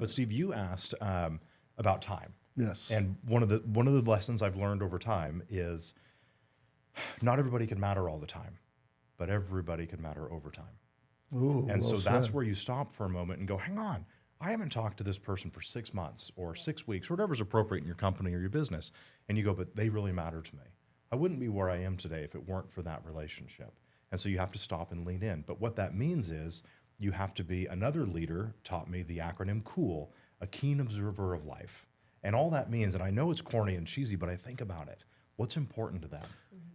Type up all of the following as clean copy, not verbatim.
But Steve, you asked about time. Yes. And one of the lessons I've learned over time is not everybody can matter all the time, but everybody can matter over time. Ooh, And so well that's said. where you stop for a moment and go, hang on, I haven't talked to this person for 6 months or 6 weeks, or whatever's appropriate in your company or your business. And you go, but they really matter to me. I wouldn't be where I am today if it weren't for that relationship. And so you have to stop and lean in. But what that means is you have to be, another leader taught me the acronym COOL, a keen observer of life. And all that means, and I know it's corny and cheesy, but I think about it. What's important to them?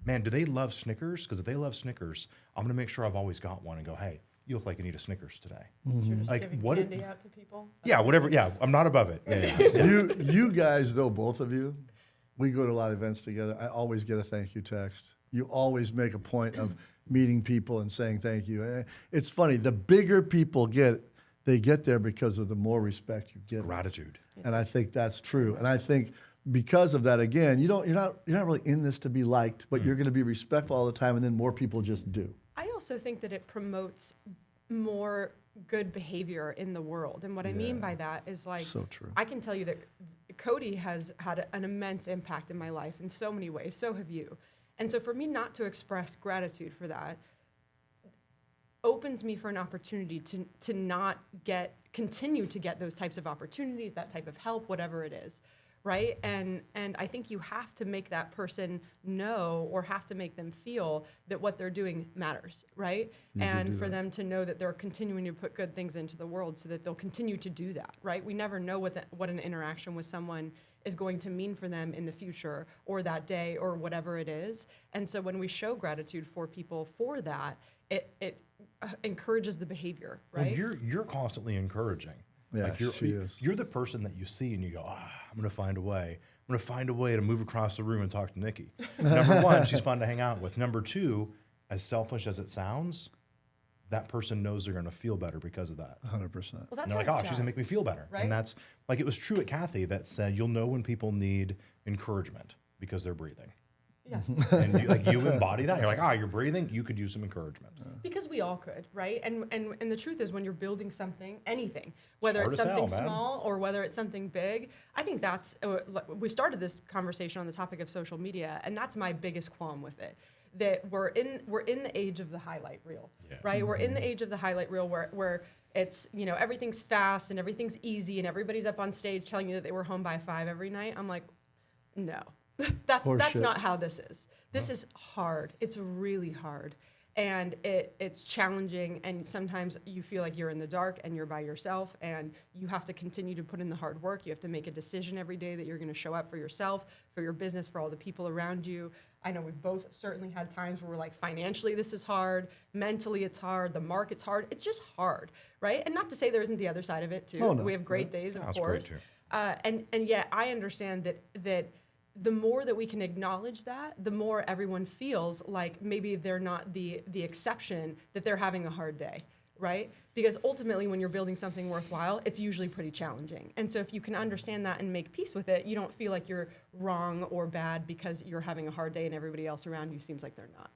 Man, do they love Snickers? Because if they love Snickers, I'm going to make sure I've always got one and go, hey, you look like you need a Snickers today. You're just Like, giving what candy out to people. Yeah, whatever. Yeah, I'm not above it. Yeah. You guys, though, both of you, we go to a lot of events together. I always get a thank you text. You always make a point of meeting people and saying thank you. It's funny. The bigger people get, they get there because of the more respect you get. Gratitude. And I think that's true. And I think because of that, again, you're not really in this to be liked, but you're going to be respectful all the time, and then more people just do. I also think that it promotes more good behavior in the world. And what I mean by that is, like, So true. I can tell you that Cody has had an immense impact in my life in so many ways. So have you. And so for me not to express gratitude for that opens me for an opportunity to not continue to get those types of opportunities, that type of help, whatever it is. Right? And I think you have to make that person know, or have to make them feel that what they're doing matters, right? And for them to know that they're continuing to put good things into the world so that they'll continue to do that, right? We never know what an interaction with someone is going to mean for them in the future or that day or whatever it is. And so when we show gratitude for people for that, it encourages the behavior, right? Well, you're constantly encouraging. Yeah, Like she is. You're the person that you see and you go, I'm going to find a way. I'm going to find a way to move across the room and talk to Nikki. Number one, she's fun to hang out with. Number two, as selfish as it sounds, that person knows they're going to feel better because of that. 100%. Well, And that's they're like, our she's going to job. make me feel better. Right? And that's, like, it was true at Kathy that said, you'll know when people need encouragement because they're breathing. Yeah. And you embody that. You're like, you're breathing. You could use some encouragement. Because we all could, right? And the truth is, when you're building something, anything, whether hard it's as hell, something man. small or whether it's something big, I think that's, we started this conversation on the topic of social media, and that's my biggest qualm with it. That we're in the age of the highlight reel, right? We're in the age of the highlight reel where it's, everything's fast and everything's easy and everybody's up on stage telling you that they were home by 5 every night. I'm like, no, that's shit. not how this is. This is hard. It's really hard. And it's challenging, and sometimes you feel like you're in the dark and you're by yourself, and you have to continue to put in the hard work. You have to make a decision every day that you're going to show up for yourself, for your business, for all the people around you. I know we've both certainly had times where we're like, financially this is hard, mentally it's hard, the market's hard. It's just hard, right? And not to say there isn't the other side of it too. Oh, no. We have great days, of That's great, course. too. And yet I understand that the more that we can acknowledge that, the more everyone feels like maybe they're not the exception, that they're having a hard day, right? Because ultimately, when you're building something worthwhile, it's usually pretty challenging. And so if you can understand that and make peace with it, you don't feel like you're wrong or bad because you're having a hard day and everybody else around you seems like they're not.